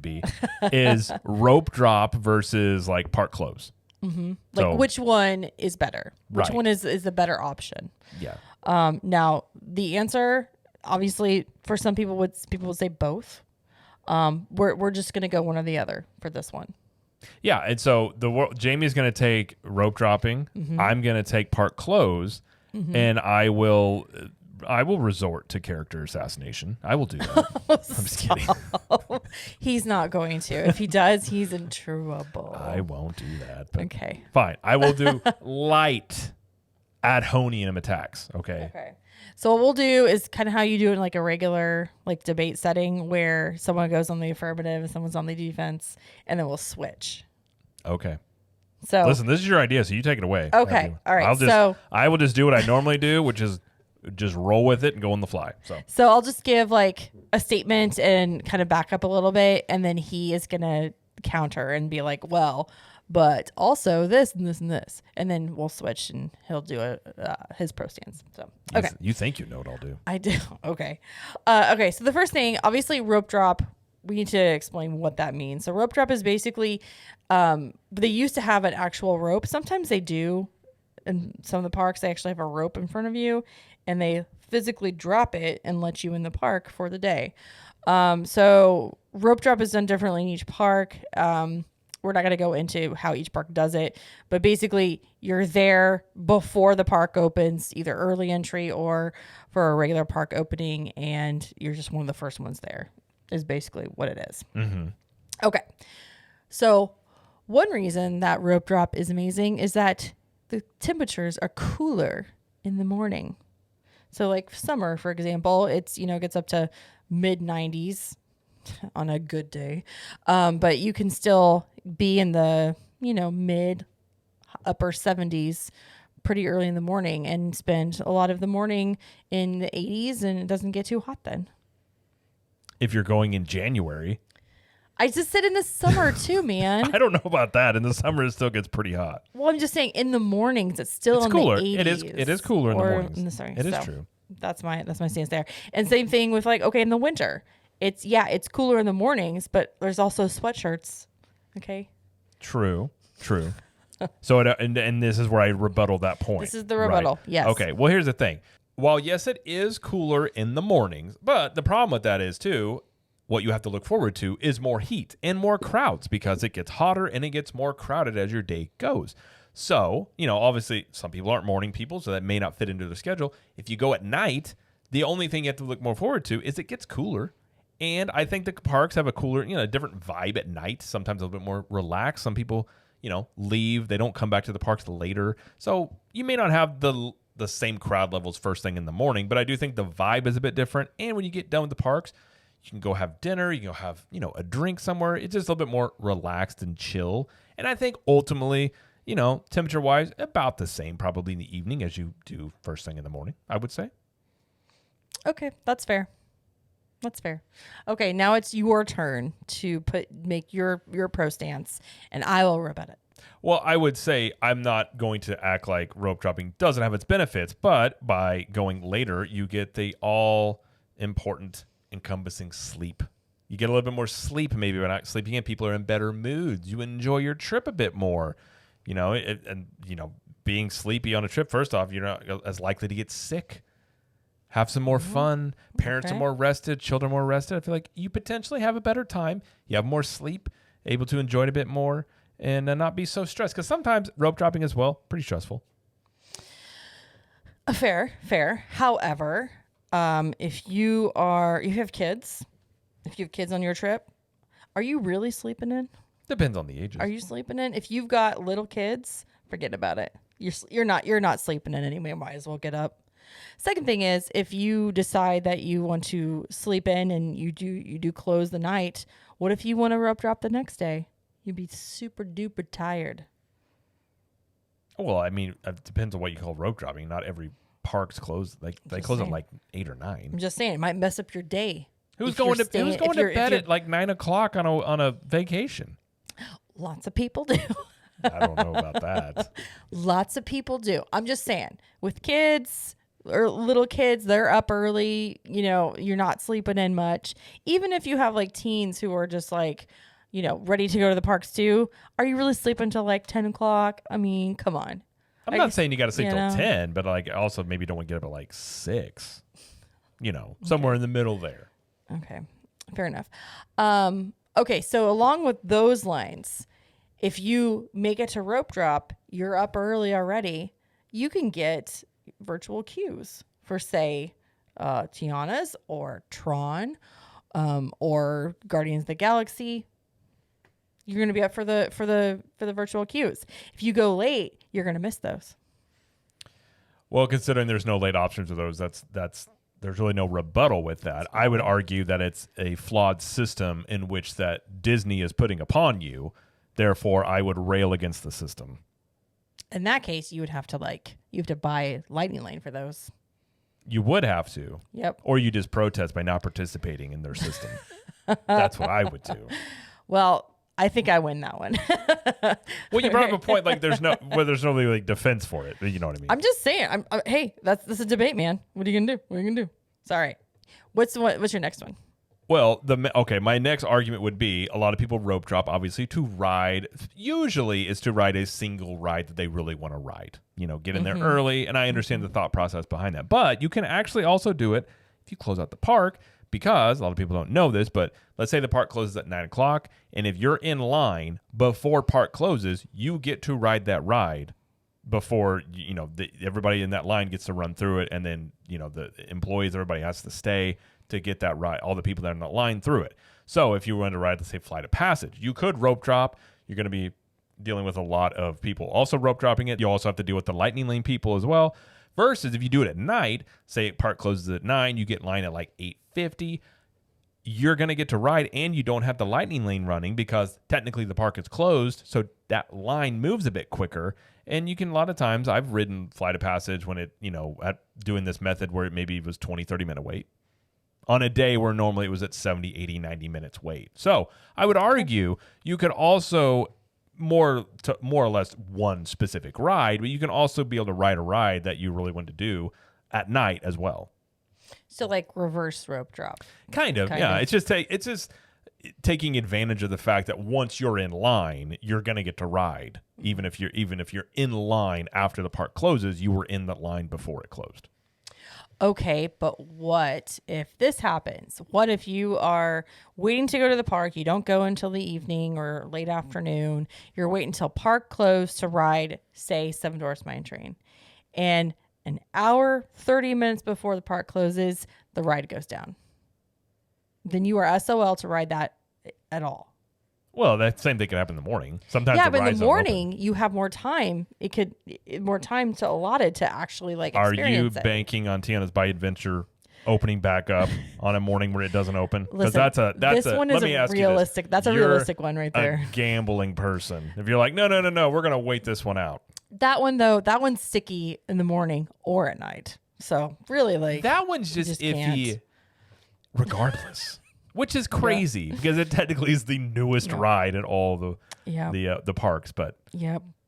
be, is rope drop versus like park close. Mm-hmm. Like which one is better? Which one is the better option? Yeah. Now the answer, obviously, for some people would say both. We're just gonna go one or the other for this one. Yeah, and so Jamie's gonna take rope dropping. Mm-hmm. I'm gonna take park close, and I will resort to character assassination. I will do that. I'm just kidding. He's not going to. If he does, he's in trouble. I won't do that. But okay. Fine. I will do light ad hominem attacks. Okay. Okay. So what we'll do is kind of how you do in like a regular like debate setting where someone goes on the affirmative and someone's on the defense, and then we'll switch. Okay. So listen, this is your idea, so you take it away. Okay. All right. I will just do what I normally do, which is just roll with it and go on the fly. So I'll just give like a statement and kind of back up a little bit, and then he is gonna counter and be like, well, but also this and this and this, and then we'll switch and he'll do his pro stance. So okay, you think you know what I'll do? I do. Okay, okay. So the first thing, obviously, rope drop. We need to explain what that means. So rope drop is basically, they used to have an actual rope. Sometimes they do. In some of the parks, they actually have a rope in front of you, and they physically drop it and let you in the park for the day. So rope drop is done differently in each park. We're not going to go into how each park does it, but basically you're there before the park opens, either early entry or for a regular park opening, and you're just one of the first ones there is basically what it is. Mm-hmm. Okay. So one reason that rope drop is amazing is that the temperatures are cooler in the morning. So like summer, for example, it's, gets up to mid 90s on a good day. But you can still be in the, mid upper 70s pretty early in the morning and spend a lot of the morning in the 80s, and it doesn't get too hot then. If you're going in January. I just said in the summer too, man. I don't know about that. In the summer, it still gets pretty hot. Well, I'm just saying in the mornings, it's still it's in cooler. the 80s. It is cooler in the mornings. It is true. That's my stance there. And same thing with in the winter. It's cooler in the mornings, but there's also sweatshirts. Okay. True. So and this is where I rebuttal that point. This is the rebuttal. Right? Yes. Okay. Well, here's the thing. While yes, it is cooler in the mornings, but the problem with that is too, what you have to look forward to is more heat and more crowds because it gets hotter and it gets more crowded as your day goes. So, obviously some people aren't morning people, so that may not fit into their schedule. If you go at night, the only thing you have to look more forward to is it gets cooler. And I think the parks have a cooler, a different vibe at night, sometimes a little bit more relaxed. Some people, leave. They don't come back to the parks later. So you may not have the same crowd levels first thing in the morning, but I do think the vibe is a bit different. And when you get done with the parks, you can go have dinner, you can go have, a drink somewhere. It's just a little bit more relaxed and chill. And I think ultimately, temperature-wise, about the same probably in the evening as you do first thing in the morning, I would say. Okay, that's fair. Okay, now it's your turn to make your pro stance, and I will rebut it. Well, I would say I'm not going to act like rope dropping doesn't have its benefits, but by going later, you get the all-important encompassing sleep. You get a little bit more sleep maybe by not sleeping in. People are in better moods. You enjoy your trip a bit more. Being sleepy on a trip, first off, you're not as likely to get sick. Have some more fun. Parents are more rested. Children are more rested. I feel like you potentially have a better time. You have more sleep, able to enjoy it a bit more, and not be so stressed. Because sometimes rope dropping as well, pretty stressful. Fair. However, if you have kids on your trip, are you really sleeping in? Depends on the ages. Are you sleeping in? If you've got little kids, forget about it. You're not sleeping in anyway. Might as well get up. Second thing is, if you decide that you want to sleep in and you do close the night, what if you want to rope drop the next day? You'd be super duper tired. Well, I mean, it depends on what you call rope dropping. Not every park's closed. They close at like 8 or 9. I'm just saying it might mess up your day. Who's going to bed at like 9 o'clock on a vacation? Lots of people do. I don't know about that. Lots of people do. I'm just saying, with kids, or little kids, they're up early, you know, you're not sleeping in much. Even if you have like teens who are just like, you know, ready to go to the parks too, are you really sleeping until like 10 o'clock? I mean, come on. I'm not saying you got to sleep you till know? 10, but like also maybe don't want to get up at like 6, you know, somewhere in the middle there. Okay. Fair enough. Okay. So along with those lines, if you make it to rope drop, you're up early already, you can get virtual queues for, say, Tiana's or Tron, or Guardians of the Galaxy. You're going to be up for the virtual queues. If you go late, you're going to miss those. Well, considering there's no late options of those, there's really no rebuttal with that. I would argue that it's a flawed system in which that Disney is putting upon you. Therefore, I would rail against the system. In that case, you have to buy Lightning Lane for those. You would have to. Yep. Or you just protest by not participating in their system. That's what I would do. Well, I think I win that one. Well, you brought up a point like there's no really like defense for it. You know what I mean? I'm just saying. Hey, this is a debate, man. What are you gonna do? What are you gonna do? Sorry. What's your next one? Well, my next argument would be a lot of people rope drop, obviously, to ride. Usually it's to ride a single ride that they really want to ride. You know, get in there early, and I understand the thought process behind that. But you can actually also do it if you close out the park, because a lot of people don't know this, but let's say the park closes at 9 o'clock, and if you're in line before park closes, you get to ride that ride before, you know, everybody in that line gets to run through it, and then, you know, the employees, everybody has to stay to get that ride, all the people that are in that line through it. So if you want to ride, let's say, Flight of Passage, you could rope drop. You're going to be dealing with a lot of people also rope dropping it. You also have to deal with the Lightning Lane people as well. Versus if you do it at night, say park closes at 9, you get in line at like 8:50, you're going to get to ride, and you don't have the Lightning Lane running because technically the park is closed, so that line moves a bit quicker. And you can, a lot of times, I've ridden Flight of Passage when it, you know, at doing this method where it maybe was 20, 30-minute wait on a day where normally it was at 70, 80, 90 minutes wait. So I would argue you could also more or less one specific ride, but you can also be able to ride a ride that you really want to do at night as well. So like reverse rope drop. Kind of. It's just taking advantage of the fact that once you're in line, you're going to get to ride. Even if you're in line after the park closes, you were in that line before it closed. Okay, but what if this happens? What if you are waiting to go to the park? You don't go until the evening or late afternoon. You're waiting until park closed to ride, say, Seven Dwarfs Mine Train. And an hour, 30 minutes before the park closes, the ride goes down. Then you are SOL to ride that at all. Well, that same thing could happen in the morning. Sometimes but in the morning you have more time. More time to allotted to actually like experience it. Are you banking on Tiana's Bite Adventure opening back up on a morning where it doesn't open? Because that's a realistic. That's a realistic one right there. A gambling person. If you're like, no, we're gonna wait this one out. That one though, that one's sticky in the morning or at night. So really, like that one's just iffy, regardless. Which is crazy because it technically is the newest ride in all the parks. But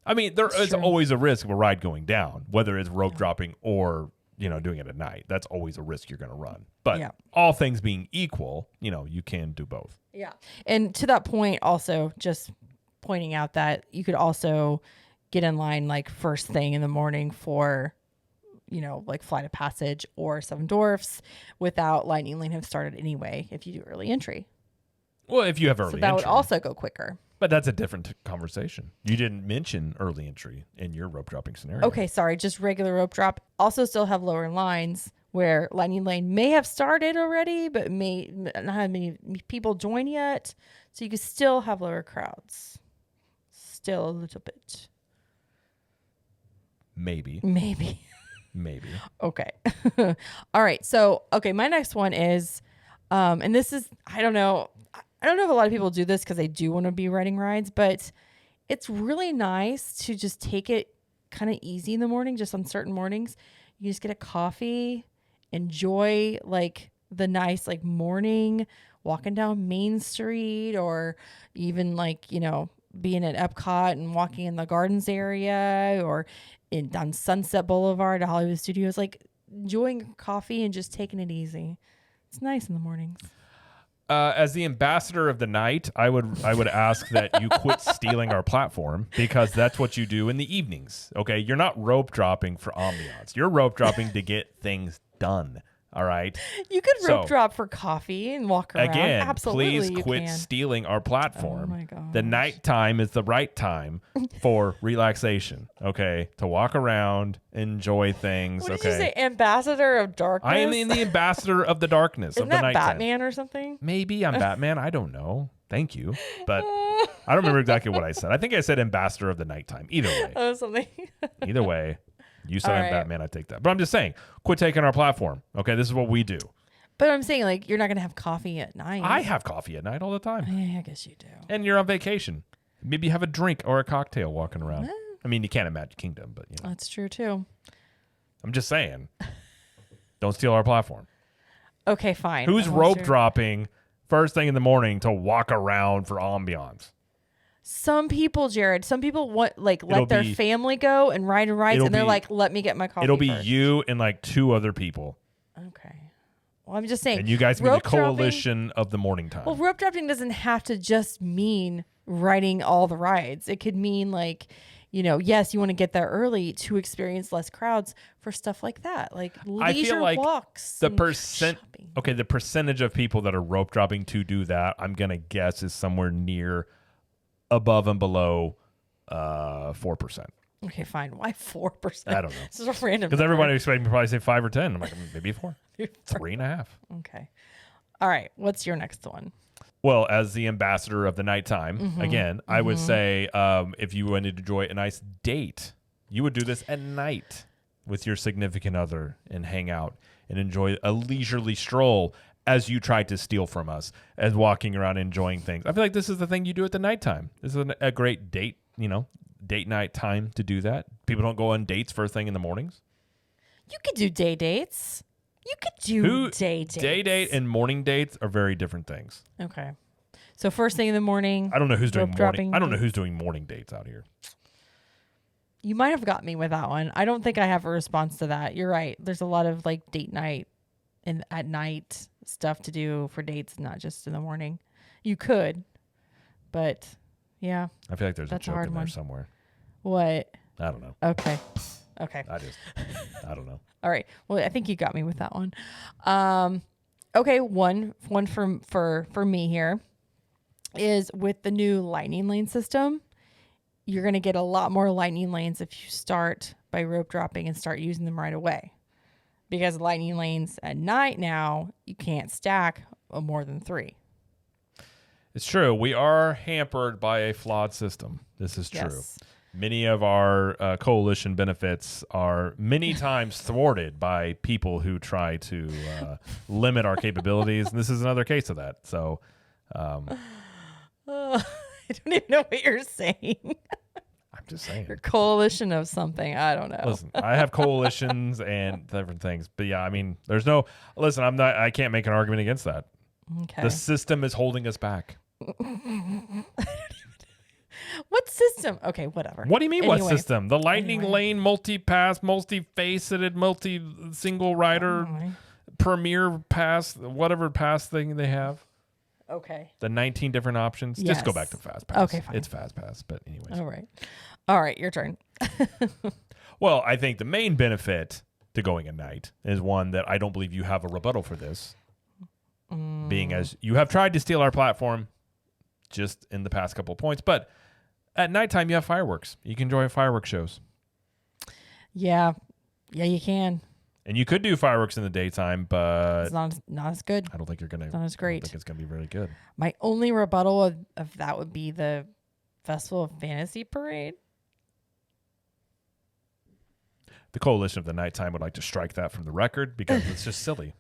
I mean, there is always a risk of a ride going down, whether it's rope dropping or, you know, doing it at night. That's always a risk you're going to run. But all things being equal, you know, you can do both. Yeah. And to that point, also just pointing out that you could also get in line like first thing in the morning for, you know, like Flight of Passage or Seven Dwarfs without Lightning Lane have started anyway if you do early entry. Well, if you have early entry. So that would also go quicker. But that's a different conversation. You didn't mention early entry in your rope dropping scenario. Okay, sorry. Just regular rope drop. Also still have lower lines where Lightning Lane may have started already, but may not have many people join yet. So you could still have lower crowds. Still a little bit. Maybe. Maybe. Okay. All right. So, my next one is, and this is, I don't know if a lot of people do this because they do want to be riding rides, but it's really nice to just take it kind of easy in the morning, just on certain mornings. You just get a coffee, enjoy like the nice like morning, walking down Main Street, or even like, you know, being at Epcot and walking in the gardens area, or on Sunset Boulevard at Hollywood Studios. Like, enjoying coffee and just taking it easy. It's nice in the mornings. As the ambassador of the night, I would ask that you quit stealing our platform, because that's what you do in the evenings. Okay, you're not rope dropping for ambiance. You're rope dropping to get things done. All right. You could rope drop for coffee and walk around. Again, Absolutely, please quit stealing our platform. Oh my gosh. The nighttime is the right time for relaxation. Okay, to walk around, enjoy things. What did okay. you say? Ambassador of darkness? I am the ambassador of the darkness Isn't of the that nighttime. Batman or something? Maybe I'm Batman. I don't know. Thank you, but I don't remember exactly what I said. I think I said ambassador of the nighttime. Either way. Oh, something. Either way. You said All I'm right. Batman, I take that. But I'm just saying, quit taking our platform. Okay, this is what we do. But I'm saying, like, you're not going to have coffee at night. I have coffee at night all the time. Yeah, I guess you do. And you're on vacation. Maybe have a drink or a cocktail walking around. I mean, you can't imagine Kingdom, but you know. That's true, too. I'm just saying. Don't steal our platform. Okay, fine. Who's I won't rope share. dropping first thing in the morning to walk around for ambiance? Some people, Jared, some people want, like, It'll let their be- family go and ride rides, it'll and they're be- like, let me get my coffee It'll be first. you and like 2 other people. Okay. Well, I'm just saying. And you guys can be the rope dropping- coalition of the morning time. Well, rope dropping doesn't have to just mean riding all the rides. It could mean, like, you know, yes, you want to get there early to experience less crowds for stuff like that, like I leisure feel like walks. the and percent shopping. okay, the percentage of people that are rope dropping to do that, I'm gonna guess, is somewhere near above and below 4%. Okay, fine. Why 4%? I don't know. This is a random. Because number. everybody expected me to probably say 5 or 10. I'm like, maybe 4. 3.5. Okay. All right. What's your next one? Well, as the ambassador of the nighttime, again, I would say if you wanted to enjoy a nice date, you would do this at night with your significant other and hang out and enjoy a leisurely stroll as you try to steal from us as walking around enjoying things. I feel like this is the thing you do at the nighttime. This is a great date, date night time to do that. People don't go on dates first thing in the mornings. You could do day dates. You could do day dates. Day date and morning dates are very different things. Okay. So first thing in the morning. I don't know who's doing rope morning. dropping I don't know date. who's doing morning dates out here. You might have got me with that one. I don't think I have a response to that. You're right. There's a lot of like date night and at night stuff to do for dates, not just in the morning. You could, but yeah. I feel like there's That's a a joke hard in there one. somewhere. What? I don't know. Okay. I don't know. All right. Well, I think you got me with that one. Okay. One for me here is with the new lightning lane system. You're going to get a lot more lightning lanes if you start by rope dropping and start using them right away. Because lightning lanes at night now, you can't stack more than 3. It's true. We are hampered by a flawed system. This is true. Yes. Many of our coalition benefits are many times thwarted by people who try to limit our capabilities. And this is another case of that. So, I don't even know what you're saying. I'm just saying. Your coalition of something. I don't know. Listen, I have coalitions and different things, but yeah, I mean, I can't make an argument against that. Okay. The system is holding us back. What system? Okay, whatever. What do you mean, what Anyway. system? The lightning lane, multi-pass, multi-faceted, multi-single rider, Anyway. premier pass, whatever pass thing they have. Okay. The 19 different options. Just go Yes. back to fast pass. Okay, fine. It's fast pass, but anyways. All right, your turn. Well, I think the main benefit to going at night is one that I don't believe you have a rebuttal for this. Being as you have tried to steal our platform just in the past couple of points, but at nighttime you have fireworks. You can enjoy fireworks shows. Yeah, you can. And you could do fireworks in the daytime, but It's not as good. I don't think you're gonna. Not as I don't great. think it's gonna be really good. My only rebuttal of that would be the Festival of Fantasy Parade. The coalition of the nighttime would like to strike that from the record because it's just silly.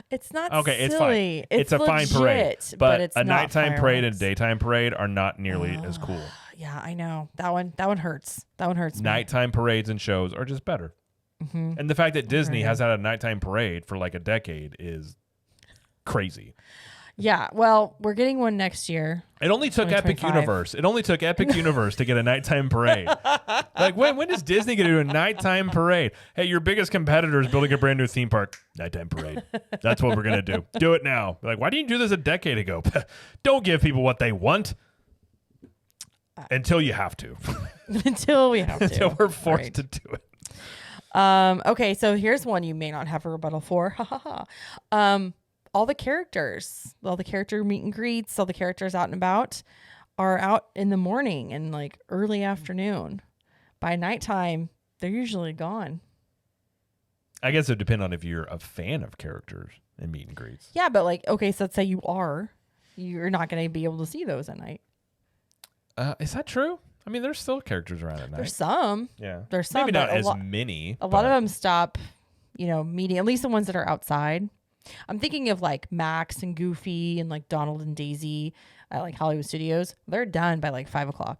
It's not Okay, it's silly. fine. It's a fine parade, legit, but it's a not nighttime parade and a fireworks. daytime parade are not nearly as cool. Yeah, I know. That one hurts. That one hurts me. Nighttime parades and shows are just better. Mm-hmm. And the fact that Disney Right. has had a nighttime parade for like a decade is crazy. Yeah. Well, we're getting one next year. It only took Epic 2025. Universe. It only took Epic Universe to get a nighttime parade. Like, when is Disney going to do a nighttime parade? Hey, your biggest competitor is building a brand new theme park. Nighttime parade. That's what we're going to do. Do it now. Like, why didn't you do this a decade ago? Don't give people what they want until you have to. Until we have to. Until we're forced to do it. Okay, so here's one you may not have a rebuttal for. All the characters, all the character meet and greets, all the characters out and about are out in the morning and like early afternoon. By nighttime, they're usually gone. I guess it would depend on if you're a fan of characters and meet and greets. Yeah, but like, okay, so let's say you're not going to be able to see those at night. Is that true? I mean, there's still characters around at night. There's some. Yeah. There's some. Maybe not as lot, many. A lot of them stop, meeting, at least the ones that are outside. I'm thinking of like Max and Goofy and like Donald and Daisy at like Hollywood Studios. They're done by like 5:00.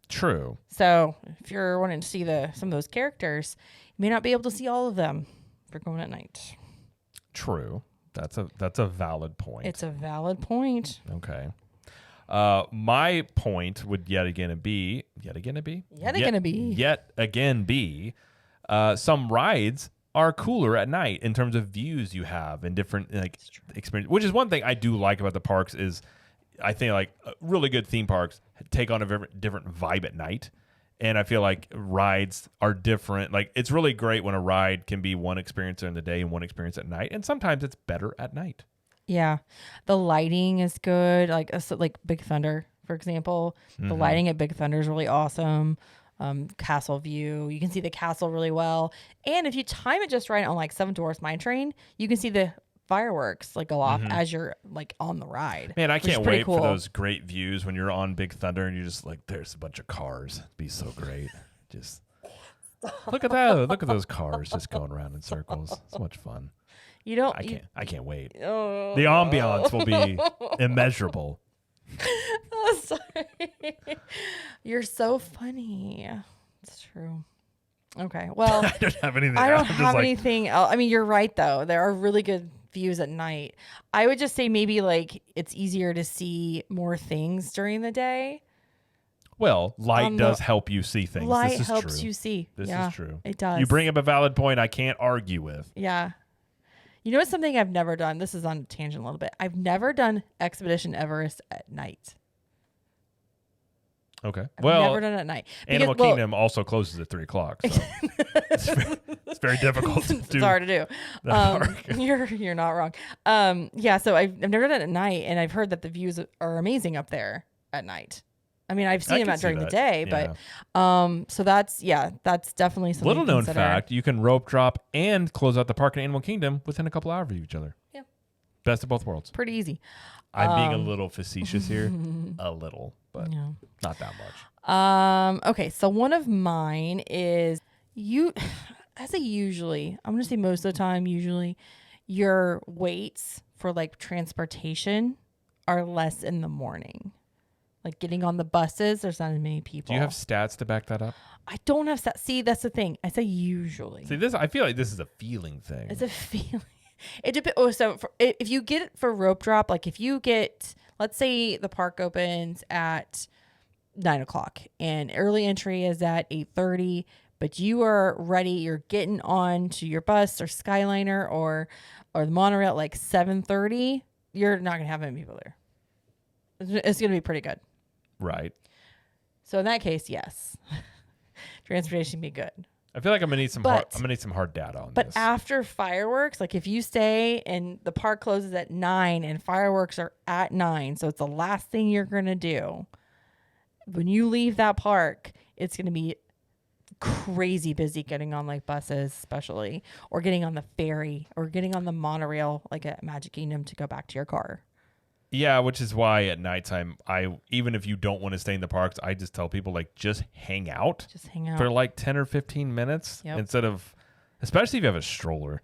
True. So if you're wanting to see some of those characters, you may not be able to see all of them if you're going at night. True. That's a valid point. It's a valid point. Okay. My point would yet again be some rides are cooler at night in terms of views you have and different experience, which is one thing I do like about the parks is I think like really good theme parks take on a very different vibe at night. And I feel like rides are different. Like it's really great when a ride can be one experience during the day and one experience at night. And sometimes it's better at night. Yeah. The lighting is good. Like Big Thunder, for example, the lighting at Big Thunder is really awesome. Castle view. You can see the castle really well. And if you time it just right on like Seven Dwarfs Mine Train, you can see the fireworks like go off as you're like on the ride. Man, I can't wait for those great views when you're on Big Thunder and you're just like, there's a bunch of cars. It'd be so great. Just look at that. Look at those cars just going around in circles. So much fun. I can't wait. The ambiance will be immeasurable. Oh, sorry. You're so funny. It's true. Okay. Well, I don't have anything. I don't have anything else. I mean, you're right though. There are really good views at night. I would just say maybe like it's easier to see more things during the day. Well, light does help you see things. Light this is helps true. you see. This is true. It does. You bring up a valid point I can't argue with. Yeah. You know what's something I've never done? This is on a tangent a little bit. I've never done Expedition Everest at night. Okay. I've never done it at night. Animal Kingdom also closes at 3:00. So it's very difficult to do. It's hard to do. You're not wrong. Yeah. So I've never done it at night, and I've heard that the views are amazing up there at night. I mean, I've seen them during the day, but so that's definitely something. Little known fact: you can rope drop and close out the park in Animal Kingdom within a couple hours of each other. Yeah. Best of both worlds. Pretty easy. I'm being a little facetious here, a little, but not that much. Okay, so one of mine is I'm going to say most of the time, usually your waits for like transportation are less in the morning. Like getting on the buses, there's not as many people. Do you have stats to back that up? I don't have stats. See, that's the thing. I say usually. See, I feel like this is a feeling thing. It's a feeling. It depends. Oh, so if you get it for rope drop, like if you get, let's say the park opens at 9:00 and early entry is at 8:30, but you are ready, you're getting on to your bus or Skyliner or the monorail at like 7:30, you're not gonna have many people there. It's gonna be pretty good. Right. So in that case, yes, transportation be good. I feel like I'm gonna need some hard data on this. But after fireworks, like if you stay and the park closes at 9 and fireworks are at 9, so it's the last thing you're gonna do. When you leave that park, it's gonna be crazy busy getting on like buses, especially, or getting on the ferry or getting on the monorail like at Magic Kingdom to go back to your car. Yeah, which is why at nighttime, even if you don't want to stay in the parks, I just tell people like just hang out. Just hang out for like 10 or 15 minutes instead of, especially if you have a stroller,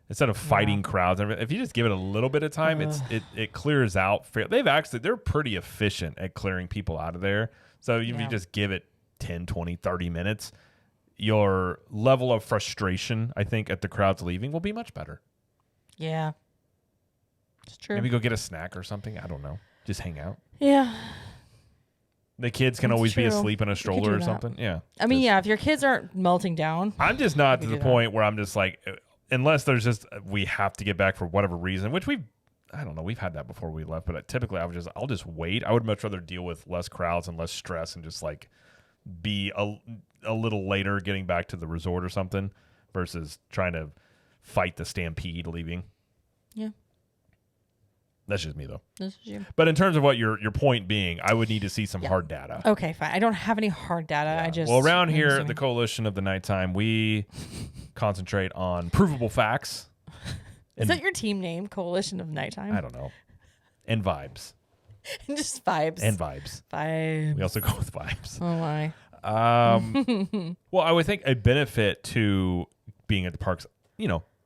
instead of fighting crowds. If you just give it a little bit of time, it clears out. They're pretty efficient at clearing people out of there. So if you just give it 10, 20, 30 minutes, your level of frustration, I think, at the crowds leaving will be much better. Yeah. It's true. Maybe go get a snack or something. I don't know. Just hang out. Yeah. The kids can That's always be true. asleep in a We could stroller do or that. something. Yeah. I mean, yeah, if your kids aren't melting down. I'm just not to We the could do that. point where I'm just like, unless there's just we have to get back for whatever reason, which I don't know, we've had that before we left, but typically I'll just wait. I would much rather deal with less crowds and less stress and just like be a little later getting back to the resort or something versus trying to fight the stampede leaving. Yeah. That's just me though. This is you. But in terms of what your point being, I would need to see some Yeah. hard data. Okay, fine. I don't have any hard data. Yeah. I just well, around I'm here, assuming. the Coalition of the Nighttime, we concentrate on provable facts. Is that your team name? Coalition of Nighttime? I don't know. And vibes. Just vibes. And vibes. Vibes. We also go with vibes. Oh my. Well, I would think a benefit to being at the parks,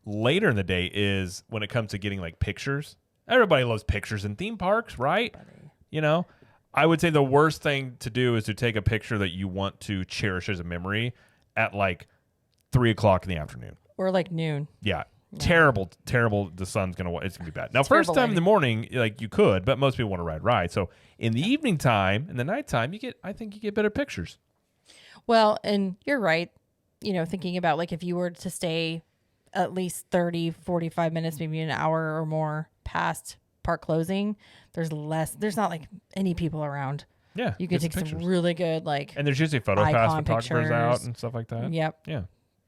later in the day is when it comes to getting like pictures. Everybody loves pictures in theme parks, right? I would say the worst thing to do is to take a picture that you want to cherish as a memory at like 3:00 in the afternoon. Or like noon. Yeah. Terrible. The sun's it's gonna be bad. Now, Terrible first time in the lighting. morning, like you could, but most people want to ride rides. So in the evening time, in the nighttime, I think you get better pictures. Well, and you're right. Thinking about like if you were to stay at least 30, 45 minutes, maybe an hour or more past park closing, there's not like any people around. Yeah. You could get take pictures. some really good like And there's usually photo pass icon photographers out pictures. and stuff like that. Yep. Yeah.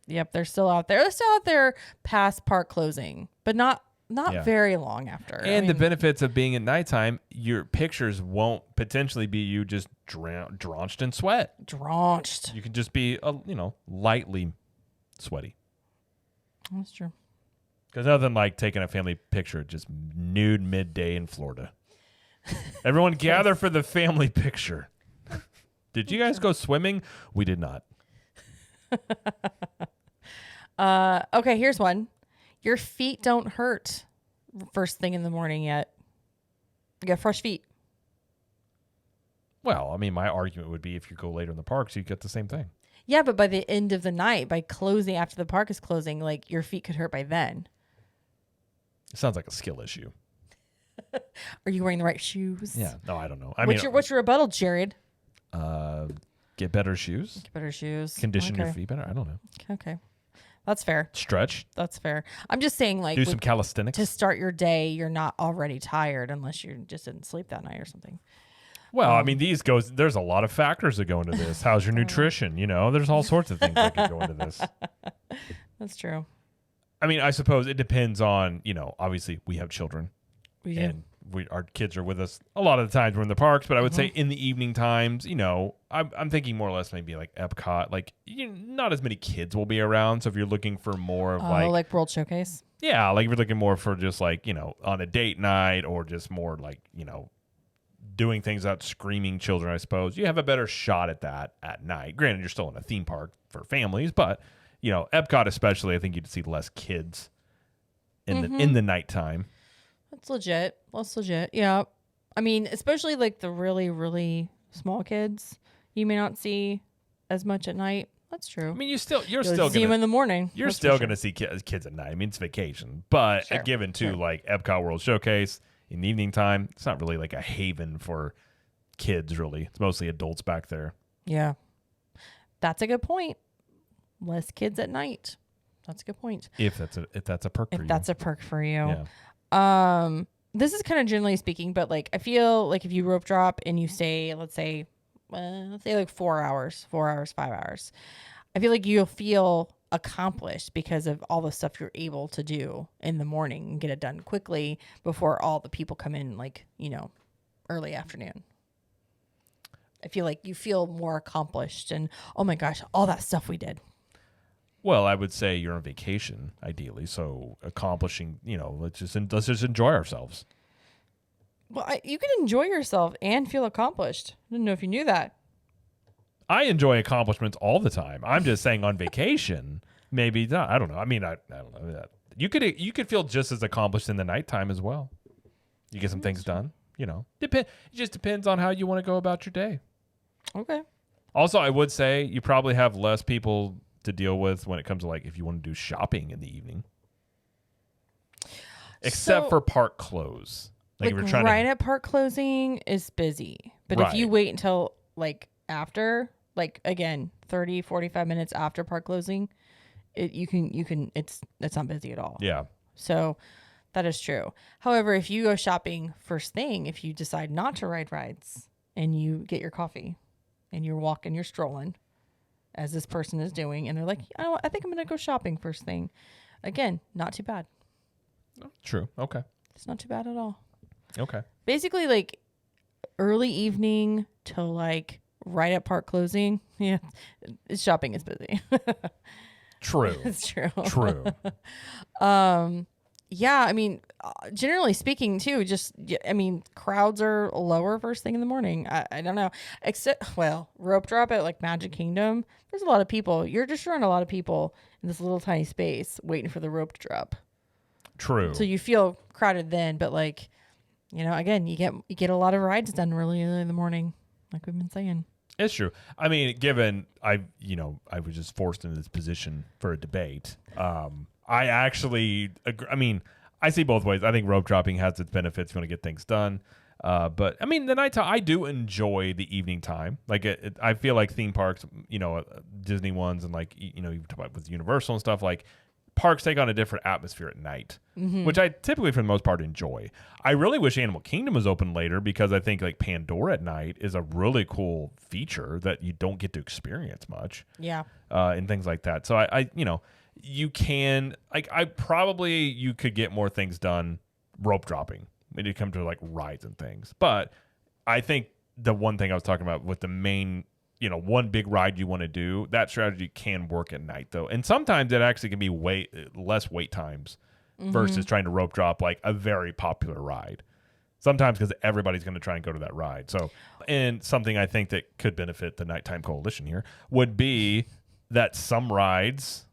Yep, they're still out there. They're still out there past park closing, but not Yeah. very long after. And the benefits of being at nighttime, your pictures won't potentially be you just drenched in sweat. drenched. You can just be, lightly sweaty. That's true. Because nothing like taking a family picture just nude midday in Florida. Everyone gather for the family picture. Did you guys go swimming? We did not. Okay, here's one. Your feet don't hurt first thing in the morning yet. You got fresh feet. Well, I mean, my argument would be if you go later in the parks, you get the same thing. Yeah, but by the end of the night, by closing after the park is closing, like your feet could hurt by then. It sounds like a skill issue. Are you wearing the right shoes? Yeah. No, I don't know. What's your rebuttal, Jared? Get better shoes. Get better shoes. Condition your Okay. feet better. I don't know. Okay. That's fair. Stretch. That's fair. I'm just saying, like, Do some calisthenics. to start your day, you're not already tired unless you just didn't sleep that night or something. Well, I mean, there's a lot of factors that go into this. How's your nutrition? There's all sorts of things that could go into this. That's true. I mean, I suppose it depends on, obviously we have children We do. and our kids are with us a lot of the times we're in the parks, but I would say in the evening times, I'm thinking more or less maybe like Epcot, like not as many kids will be around. So if you're looking for more of like World Showcase. yeah, like if you're looking more for just like, on a date night or just more like, doing things without screaming children, I suppose you have a better shot at that at night. Granted, you're still in a theme park for families, but Epcot especially, I think you'd see less kids in the nighttime. That's legit. That's legit. Yeah. I mean, especially like the really, really small kids, you may not see as much at night. That's true. I mean, you're still You'll see them gonna in the morning. you're That's still for sure. gonna see kids at night. I mean, it's vacation, but Sure, given to sure. like Epcot World Showcase in the evening time, it's not really like a haven for kids. Really, it's mostly adults back there. Yeah. That's a good point. Less kids at night. That's a good point. If that's a perk for If you. that's a perk for you. Yeah. This is kind of generally speaking, but like I feel like if you rope drop and you stay, let's say like 4 hours, 5 hours, I feel like you'll feel accomplished because of all the stuff you're able to do in the morning and get it done quickly before all the people come in, like, early afternoon. I feel like you feel more accomplished and, oh my gosh, all that stuff we did. Well, I would say you're on vacation, ideally. So accomplishing, let's just enjoy ourselves. Well, you can enjoy yourself and feel accomplished. I didn't know if you knew that. I enjoy accomplishments all the time. I'm just saying on vacation, maybe not. I don't know. I mean, I don't know. You could feel just as accomplished in the nighttime as well. You get some things done. It just depends on how you want to go about your day. Okay. Also, I would say you probably have less people to deal with when it comes to like if you want to do shopping in the evening. except for park close. Like if you're trying right at park closing is busy. But if you wait until like after, like again, 30, 45 minutes after park closing, it's not busy at all. Yeah. So that is true. However, if you go shopping first thing, if you decide not to ride rides and you get your coffee and you're walking, you're strolling as this person is doing, and they're like, I think I'm going to go shopping first thing. Again, not too bad. True. Okay. It's not too bad at all. Okay. Basically, like early evening till like right at park closing. Yeah, shopping is busy. True. It's true. True. Yeah, I mean, generally speaking, too, crowds are lower first thing in the morning. I don't know. Except, rope drop at like Magic Kingdom, there's a lot of people. You're just around a lot of people in this little tiny space waiting for the rope to drop. True. So you feel crowded then, but like, again, you get a lot of rides done really early in the morning, like we've been saying. It's true. I mean, given I was just forced into this position for a debate. I actually agree. I mean, I see both ways. I think rope dropping has its benefits if you want to get things done. But I mean, the nighttime, I do enjoy the evening time. Like, I feel like theme parks, Disney ones, and like, you talk about with Universal and stuff, like parks take on a different atmosphere at night, which I typically, for the most part, enjoy. I really wish Animal Kingdom was open later because I think like Pandora at night is a really cool feature that you don't get to experience much. Yeah. And things like that. So I you can you could get more things done rope dropping when you come to like rides and things. But I think the one thing I was talking about with the main, one big ride you want to do, that strategy can work at night though. And sometimes it actually can be less wait times versus trying to rope drop like a very popular ride. Sometimes because everybody's going to try and go to that ride. So, and something I think that could benefit the Nighttime Coalition here would be that some rides,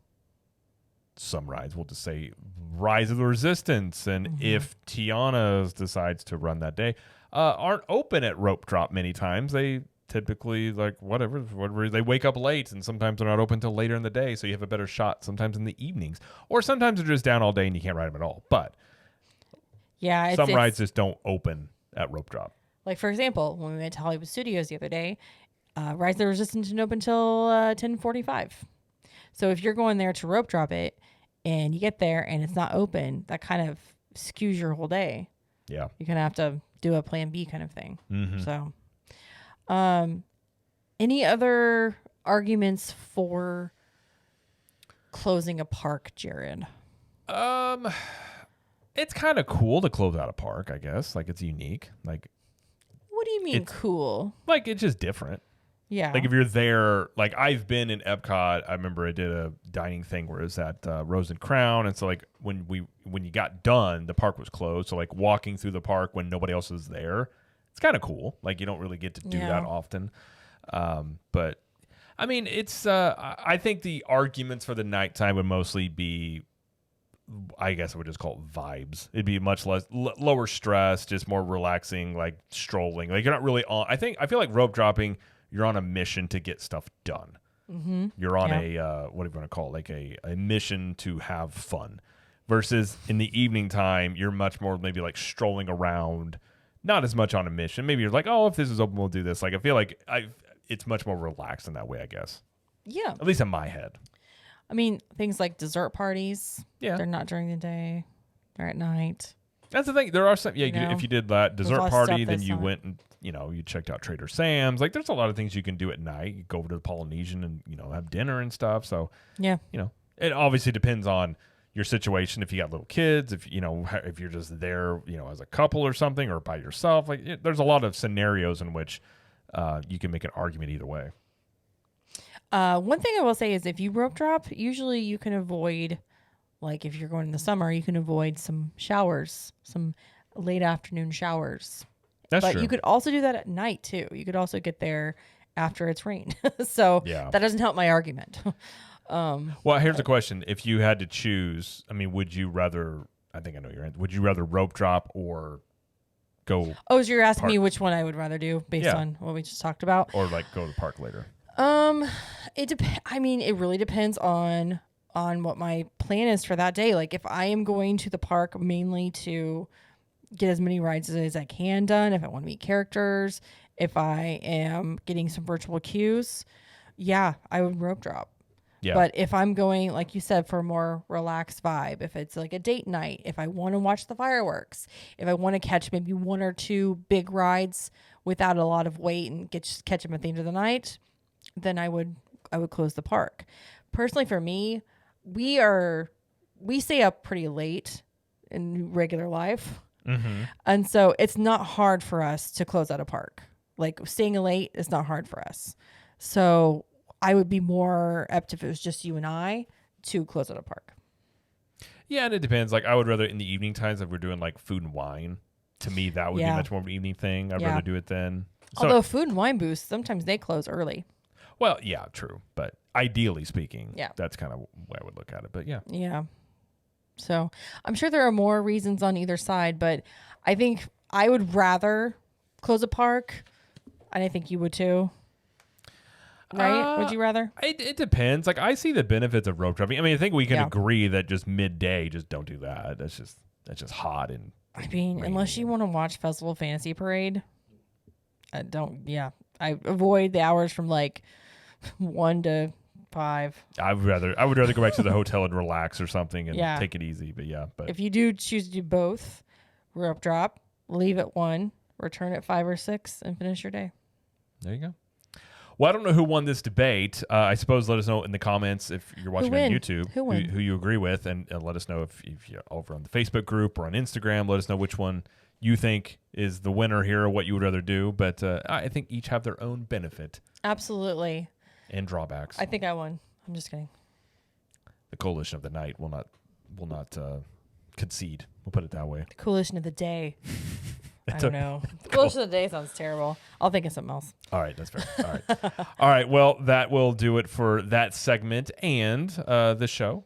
we'll just say Rise of the Resistance, and if Tiana's decides to run that day, aren't open at rope drop many times. They typically, like, whatever, they wake up late, and sometimes they're not open until later in the day, so you have a better shot sometimes in the evenings. Or sometimes they're just down all day and you can't ride them at all. But yeah, some rides just don't open at rope drop. Like, for example, when we went to Hollywood Studios the other day, Rise of the Resistance didn't open until 10:45. So if you're going there to rope drop it and you get there and it's not open, that kind of skews your whole day. Yeah. You're going to have to do a plan B kind of thing. So, any other arguments for closing a park, Jared? It's kind of cool to close out a park, I guess. Like, it's unique. Like, what do you mean cool? Like, it's just different. Yeah. Like, if you're there, like, I've been in Epcot. I remember I did a dining thing where it was at Rose and Crown. And so, like, when you got done, the park was closed. So, like, walking through the park when nobody else is there, it's kind of cool. Like, you don't really get to do that often. But, I mean, it's, I think the arguments for the nighttime would mostly be, I guess I would just call it vibes. It'd be much less lower stress, just more relaxing, like strolling. Like, you're not really on. I feel like rope dropping, you're on a mission to get stuff done. You're on a what do you want to call it? Like a mission to have fun. Versus in the evening time, you're much more maybe like strolling around, not as much on a mission. Maybe you're like, oh, if this is open, we'll do this. Like, I feel like it's much more relaxed in that way, I guess. Yeah. At least in my head. I mean, things like dessert parties. Yeah. They're not during the day. They're at night. That's the thing. There are some, if you did that dessert party, then you went and, you checked out Trader Sam's. Like, there's a lot of things you can do at night. You go over to the Polynesian and, have dinner and stuff. So, it obviously depends on your situation. If you got little kids, if you're just there, as a couple or something, or by yourself, like, there's a lot of scenarios in which you can make an argument either way. One thing I will say is if you rope drop, usually you can avoid, like if you're going in the summer, you can avoid some showers, some late afternoon showers. That's true. But you could also do that at night too. You could also get there after it's rained. So that doesn't help my argument. Well, here's the question. If you had to choose, I mean, would you rather, I think I know your answer, would you rather rope drop or go? Oh, so you're asking me which one I would rather do based on what we just talked about? Or like go to the park later? I mean, it really depends on on what my plan is for that day. Like if I am going to the park mainly to get as many rides as I can done, if I want to meet characters, if I am getting some virtual queues, yeah, I would rope drop. Yeah. But if I'm going, like you said, for a more relaxed vibe, if it's like a date night, if I want to watch the fireworks, if I want to catch maybe one or two big rides without a lot of wait and catch them at the end of the night, then I would close the park. Personally, for me, we stay up pretty late in regular life. Mm-hmm. And so it's not hard for us to close out a park. Like staying late is not hard for us. So I would be more apt if it was just you and I to close out a park. Yeah, and it depends. Like I would rather in the evening times if we're doing like food and wine. To me, that would be much more of an evening thing. I'd rather do it then. So, although food and wine booths, sometimes they close early. Well, yeah, true. But ideally speaking, yeah, that's kind of the way I would look at it. But yeah. Yeah. So I'm sure there are more reasons on either side, but I think I would rather close a park, and I think you would too. Right? Would you rather? It depends. Like I see the benefits of rope dropping. I mean, I think we can agree that just midday, just don't do that. That's just hot and. I mean, unless you want to watch Festival Fantasy Parade, I don't. Yeah, I avoid the hours from like 1 to 5. I would rather go back to the hotel and relax or something and take it easy. But yeah, but if you do choose to do both, rope drop, leave at 1, return at 5 or 6, and finish your day. There you go. Well, I don't know who won this debate. I suppose let us know in the comments if you're watching on YouTube who you agree with, and let us know if you're over on the Facebook group or on Instagram. Let us know which one you think is the winner here or what you would rather do. But I think each have their own benefit. Absolutely. And drawbacks. I think I won. I'm just kidding. The coalition of the night will not concede. We'll put it that way. The coalition of the day. I don't know. Coalition of the day sounds terrible. I'll think of something else. All right, that's fair. All right. All right, well, that will do it for that segment and the show.